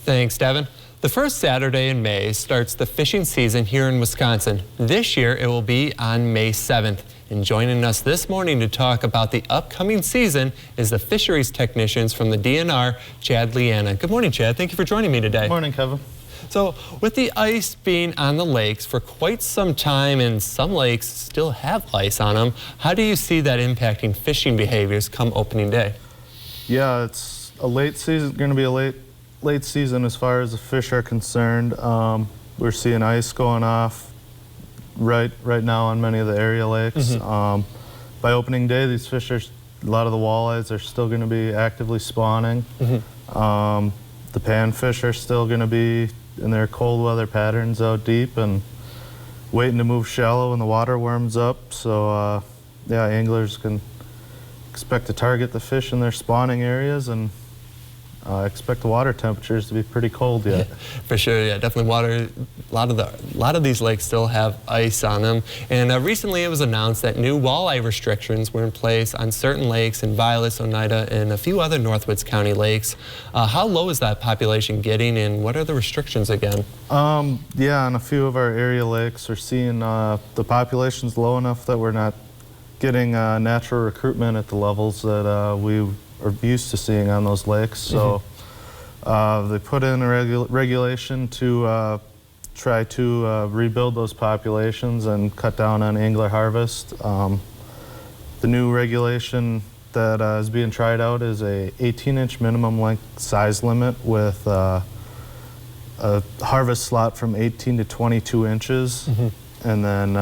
Thanks, Devin. The first Saturday in May starts the fishing season here in Wisconsin. This year it will be on May 7th. And joining us this morning to talk about the upcoming season is the fisheries technicians from the DNR, Chad Leanna. Good morning, Chad. Thank you for joining me today. Good morning, Kevin. So with the ice being on the lakes for quite some time and some lakes still have ice on them, how do you see that impacting fishing behaviors come opening day? Yeah, it's a late season, going to be a late season as far as the fish are concerned. We're seeing ice going off right now on many of the area lakes. By opening day, these fish are, a lot of the walleyes are still going to be actively spawning. The panfish are still going to be in their cold weather patterns out deep and waiting to move shallow when the water warms up. So yeah, anglers can expect to target the fish in their spawning areas and expect the water temperatures to be pretty cold yet. For sure, yeah, definitely water. A lot of these lakes still have ice on them. And recently it was announced that new walleye restrictions were in place on certain lakes in Vilas, Oneida, and a few other Northwoods County lakes. How low is that population getting, and what are the restrictions again? Yeah, on a few of our area lakes, we're seeing the population's low enough that we're not getting natural recruitment at the levels that we are used to seeing on those lakes. So they put in a regulation to try to rebuild those populations and cut down on angler harvest. The new regulation that is being tried out is a 18-inch minimum length size limit with a harvest slot from 18 to 22 inches, and then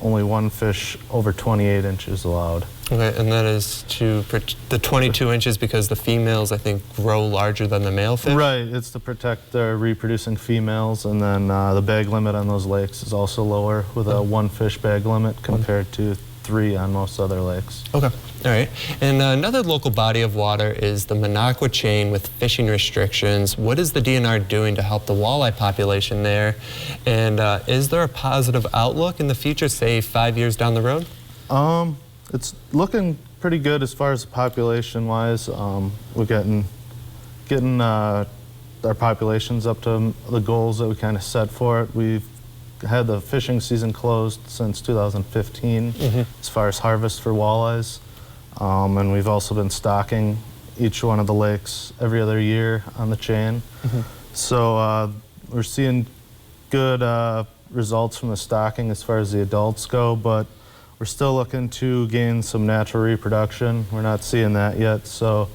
only one fish over 28 inches allowed. Okay, and that is to the 22 inches because the females, I think, grow larger than the male fish? Right, it's to protect the reproducing females, and then the bag limit on those lakes is also lower with a one fish bag limit compared to 3 on most other lakes. Okay, all right. And another local body of water is the Monoqua chain with fishing restrictions. What is the DNR doing to help the walleye population there? And is there a positive outlook in the future, say 5 years down the road? It's looking pretty good as far as population-wise. We're getting our populations up to the goals that we kind of set for it. We've had the fishing season closed since 2015 as far as harvest for walleyes, and we've also been stocking each one of the lakes every other year on the chain. So we're seeing good results from the stocking as far as the adults go, but we're still looking to gain some natural reproduction. We're not seeing that yet, so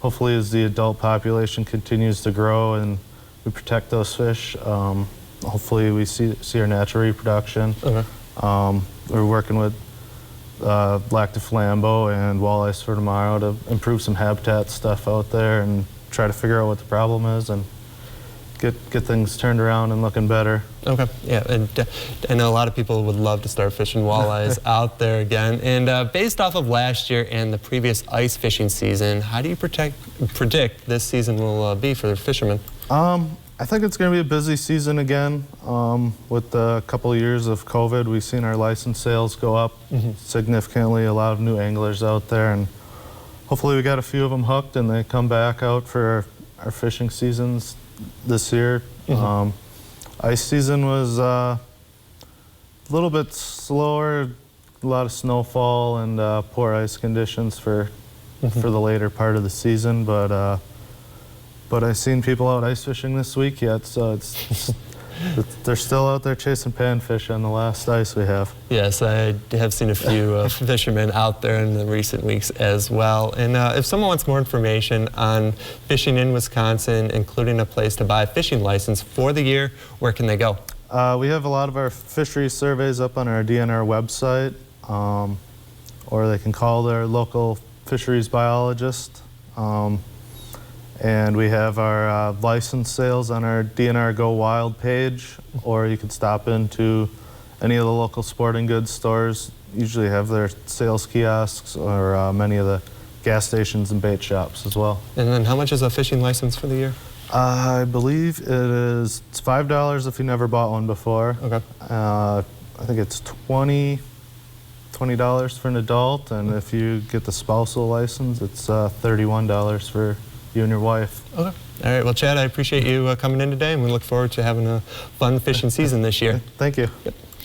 hopefully as the adult population continues to grow and we protect those fish, hopefully we see our natural reproduction. We're working with Lac de Flambeau and Walleyes for Tomorrow to improve some habitat stuff out there and try to figure out what the problem is and get things turned around and looking better. Okay, yeah, and I know a lot of people would love to start fishing walleyes out there again. And based off of last year and the previous ice fishing season, how do you predict this season will be for the fishermen? I think it's going to be a busy season again. With a couple of years of COVID, we've seen our license sales go up significantly, a lot of new anglers out there, and hopefully we got a few of them hooked and they come back out for our fishing seasons this year. Ice season was a little bit slower, a lot of snowfall and poor ice conditions for the later part of the season, but I've seen people out ice fishing this week yet, so they're still out there chasing panfish on the last ice we have. Yes, I have seen a few fishermen out there in the recent weeks as well. And if someone wants more information on fishing in Wisconsin, including a place to buy a fishing license for the year, where can they go? We have a lot of our fisheries surveys up on our DNR website, or they can call their local fisheries biologist. And we have our license sales on our DNR Go Wild page, or you can stop into any of the local sporting goods stores. Usually have their sales kiosks or many of the gas stations and bait shops as well. And then how much is a fishing license for the year? I believe it's $5 if you never bought one before. Okay. I think it's $20 for an adult, and if you get the spousal license, it's $31 for you and your wife. Okay. All right, well, Chad, I appreciate you coming in today, and we look forward to having a fun fishing season this year. Thank you. Yep.